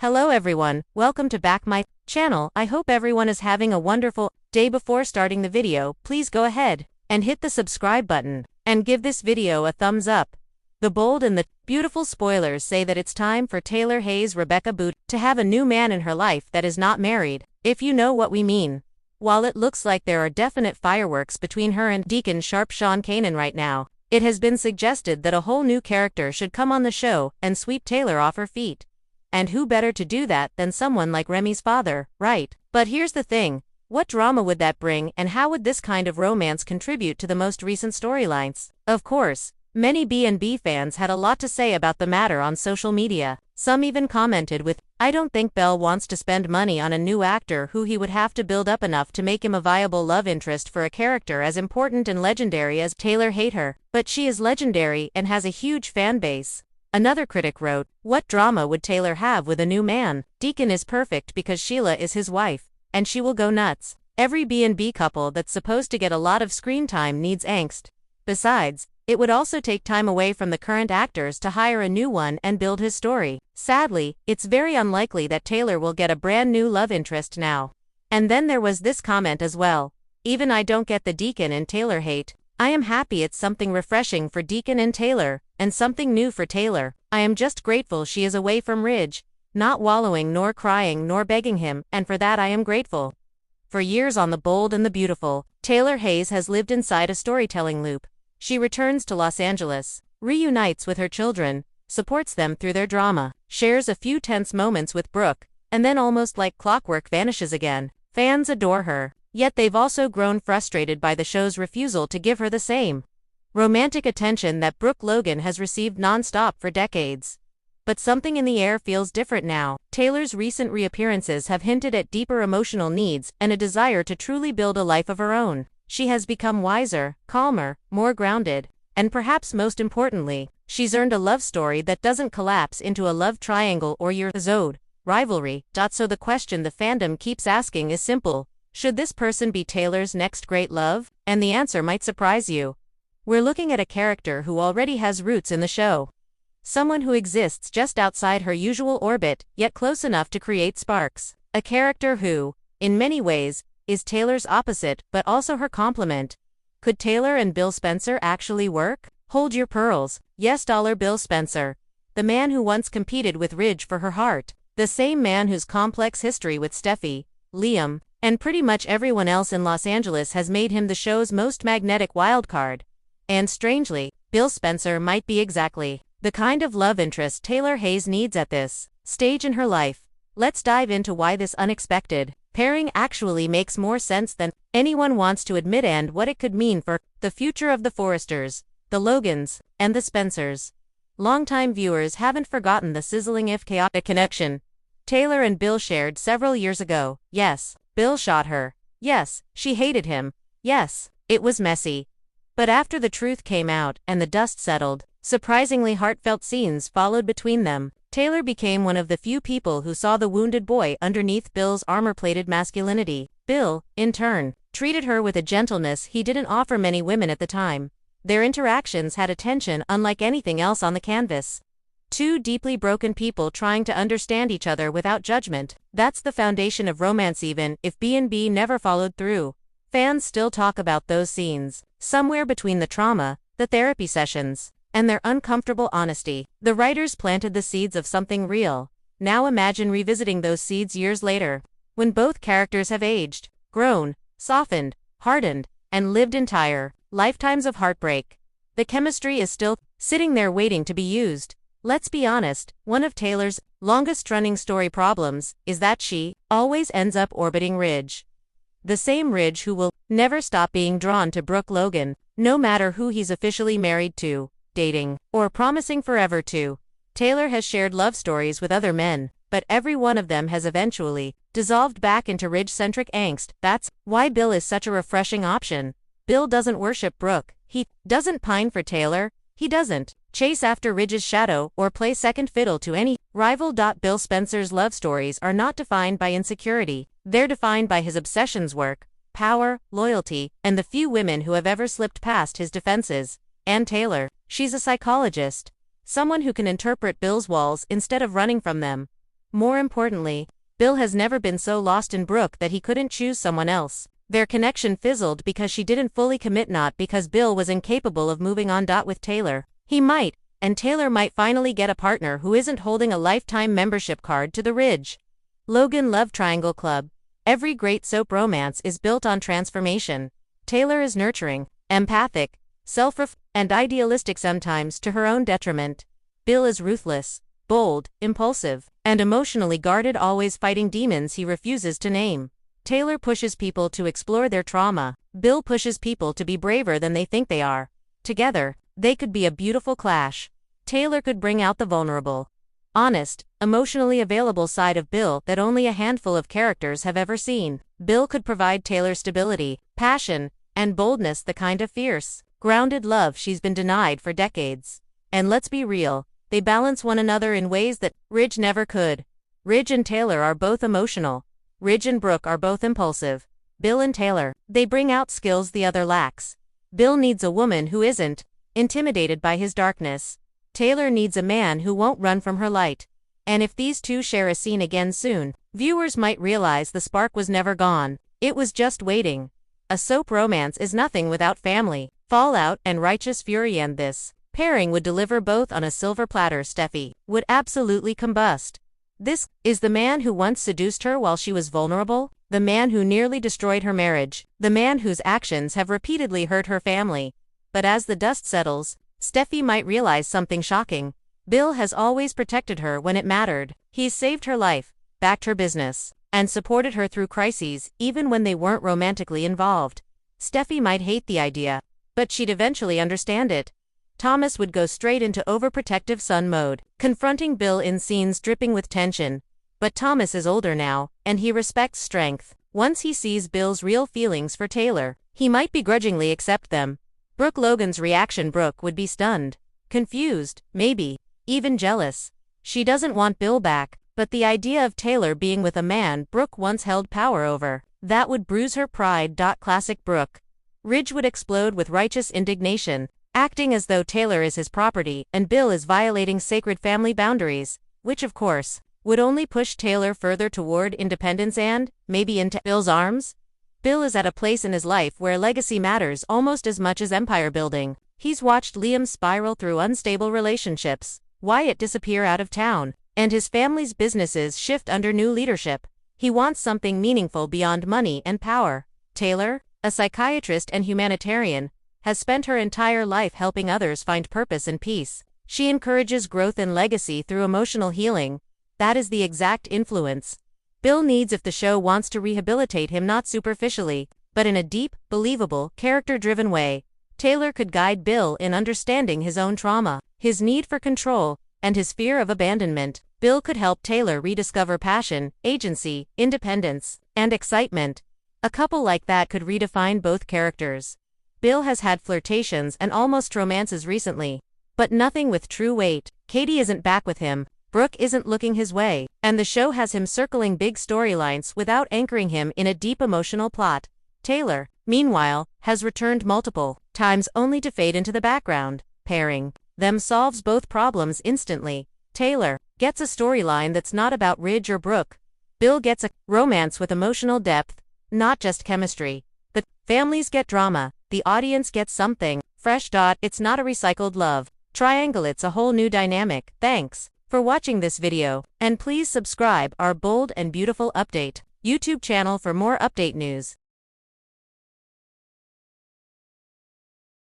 Hello everyone, welcome to back my channel. I hope everyone is having a wonderful day. Before starting the video, please go ahead and hit the subscribe button and give this video a thumbs up. The bold and the beautiful spoilers say that it's time for Taylor Hayes Rebecca Butte to have a new man in her life that is not married, if you know what we mean. While it looks like there are definite fireworks between her and Deacon Sharp Sean Kanan right now, it has been suggested that a whole new character should come on the show and sweep Taylor off her feet. And who better to do that than someone like Remy's father, right? But here's the thing, what drama would that bring, and how would this kind of romance contribute to the most recent storylines? Of course, many B&B fans had a lot to say about the matter on social media. Some even commented with, "I don't think Bell wants to spend money on a new actor who he would have to build up enough to make him a viable love interest for a character as important and legendary as Taylor Hayter. But she is legendary and has a huge fan base." Another critic wrote, "What drama would Taylor have with a new man? Deacon is perfect because Sheila is his wife, and she will go nuts. Every B&B couple that's supposed to get a lot of screen time needs angst. Besides, it would also take time away from the current actors to hire a new one and build his story. Sadly, it's very unlikely that Taylor will get a brand new love interest now." And then there was this comment as well. "Even I don't get the Deacon and Taylor hate. I am happy it's something refreshing for Deacon and Taylor, and something new for Taylor. I am just grateful she is away from Ridge, not wallowing nor crying nor begging him, and for that I am grateful." For years on The Bold and the Beautiful, Taylor Hayes has lived inside a storytelling loop. She returns to Los Angeles, reunites with her children, supports them through their drama, shares a few tense moments with Brooke, and then almost like clockwork vanishes again. Fans adore her, yet they've also grown frustrated by the show's refusal to give her the same romantic attention that Brooke Logan has received non-stop for decades. But something in the air feels different now. Taylor's recent reappearances have hinted at deeper emotional needs and a desire to truly build a life of her own. She has become wiser, calmer, more grounded, and perhaps most importantly, she's earned a love story that doesn't collapse into a love triangle or your Zod rivalry. So the question the fandom keeps asking is simple. Should this person be Taylor's next great love? And the answer might surprise you. We're looking at a character who already has roots in the show. Someone who exists just outside her usual orbit, yet close enough to create sparks. A character who, in many ways, is Taylor's opposite, but also her complement. Could Taylor and Bill Spencer actually work? Hold your pearls. Yes, Bill Spencer. The man who once competed with Ridge for her heart. The same man whose complex history with Steffy, Liam, and pretty much everyone else in Los Angeles has made him the show's most magnetic wildcard. And strangely, Bill Spencer might be exactly the kind of love interest Taylor Hayes needs at this stage in her life. Let's dive into why this unexpected pairing actually makes more sense than anyone wants to admit and what it could mean for the future of the Forresters, the Logans, and the Spencers. Longtime viewers haven't forgotten the sizzling if chaotic connection Taylor and Bill shared several years ago. Yes, Bill shot her. Yes, she hated him. Yes, it was messy. But after the truth came out and the dust settled, surprisingly heartfelt scenes followed between them. Taylor became one of the few people who saw the wounded boy underneath Bill's armor-plated masculinity. Bill, in turn, treated her with a gentleness he didn't offer many women at the time. Their interactions had a tension unlike anything else on the canvas. Two deeply broken people trying to understand each other without judgment. That's the foundation of romance even if B&B never followed through. Fans still talk about those scenes. Somewhere between the trauma, the therapy sessions, and their uncomfortable honesty, the writers planted the seeds of something real. Now imagine revisiting those seeds years later, when both characters have aged, grown, softened, hardened, and lived entire lifetimes of heartbreak. The chemistry is still sitting there waiting to be used. Let's be honest, one of Taylor's longest-running story problems is that she always ends up orbiting Ridge. The same Ridge who will never stop being drawn to Brooke Logan, no matter who he's officially married to, dating, or promising forever to. Taylor has shared love stories with other men, but every one of them has eventually dissolved back into Ridge-centric angst. That's why Bill is such a refreshing option. Bill doesn't worship Brooke. He doesn't pine for Taylor. He doesn't chase after Ridge's shadow or play second fiddle to any rival. Bill Spencer's love stories are not defined by insecurity. They're defined by his obsessions, work, power, loyalty, and the few women who have ever slipped past his defenses. And Taylor, she's a psychologist. Someone who can interpret Bill's walls instead of running from them. More importantly, Bill has never been so lost in Brooke that he couldn't choose someone else. Their connection fizzled because she didn't fully commit, not because Bill was incapable of moving on. With Taylor, he might, and Taylor might finally get a partner who isn't holding a lifetime membership card to the Ridge Logan Love Triangle Club. Every great soap romance is built on transformation. Taylor is nurturing, empathic, and idealistic, sometimes to her own detriment. Bill is ruthless, bold, impulsive, and emotionally guarded, always fighting demons he refuses to name. Taylor pushes people to explore their trauma. Bill pushes people to be braver than they think they are. Together, they could be a beautiful clash. Taylor could bring out the vulnerable, honest, emotionally available side of Bill that only a handful of characters have ever seen. Bill could provide Taylor stability, passion, and boldness, the kind of fierce, grounded love she's been denied for decades. And let's be real, they balance one another in ways that Ridge never could. Ridge and Taylor are both emotional. Ridge and Brooke are both impulsive. Bill and Taylor, they bring out skills the other lacks. Bill needs a woman who isn't intimidated by his darkness. Taylor needs a man who won't run from her light. And if these two share a scene again soon, viewers might realize the spark was never gone. It was just waiting. A soap romance is nothing without family, fallout, and righteous fury, and this pairing would deliver both on a silver platter. Steffy would absolutely combust. This is the man who once seduced her while she was vulnerable, the man who nearly destroyed her marriage, the man whose actions have repeatedly hurt her family. But as the dust settles, Steffy might realize something shocking. Bill has always protected her when it mattered. He's saved her life, backed her business, and supported her through crises, even when they weren't romantically involved. Steffy might hate the idea, but she'd eventually understand it. Thomas would go straight into overprotective son mode, confronting Bill in scenes dripping with tension. But Thomas is older now, and he respects strength. Once he sees Bill's real feelings for Taylor, he might begrudgingly accept them. Brooke Logan's reaction: Brooke would be stunned, confused, maybe even jealous. She doesn't want Bill back, but the idea of Taylor being with a man Brooke once held power over, that would bruise her pride. Classic Brooke. Ridge would explode with righteous indignation, acting as though Taylor is his property and Bill is violating sacred family boundaries, which of course would only push Taylor further toward independence and, maybe, into Bill's arms. Bill is at a place in his life where legacy matters almost as much as empire building. He's watched Liam spiral through unstable relationships, Wyatt disappear out of town, and his family's businesses shift under new leadership. He wants something meaningful beyond money and power. Taylor, a psychiatrist and humanitarian, has spent her entire life helping others find purpose and peace. She encourages growth and legacy through emotional healing. That is the exact influence Bill needs if the show wants to rehabilitate him, not superficially, but in a deep, believable, character-driven way. Taylor could guide Bill in understanding his own trauma, his need for control, and his fear of abandonment. Bill could help Taylor rediscover passion, agency, independence, and excitement. A couple like that could redefine both characters. Bill has had flirtations and almost romances recently, but nothing with true weight. Katie isn't back with him, Brooke isn't looking his way, and the show has him circling big storylines without anchoring him in a deep emotional plot. Taylor, meanwhile, has returned multiple times only to fade into the background. Pairing them solves both problems instantly. Taylor gets a storyline that's not about Ridge or Brooke. Bill gets a romance with emotional depth, not just chemistry. The families get drama, the audience gets something fresh. It's not a recycled love triangle, it's a whole new dynamic. Thanks for watching this video, and please subscribe our Bold and Beautiful Update YouTube channel for more update news.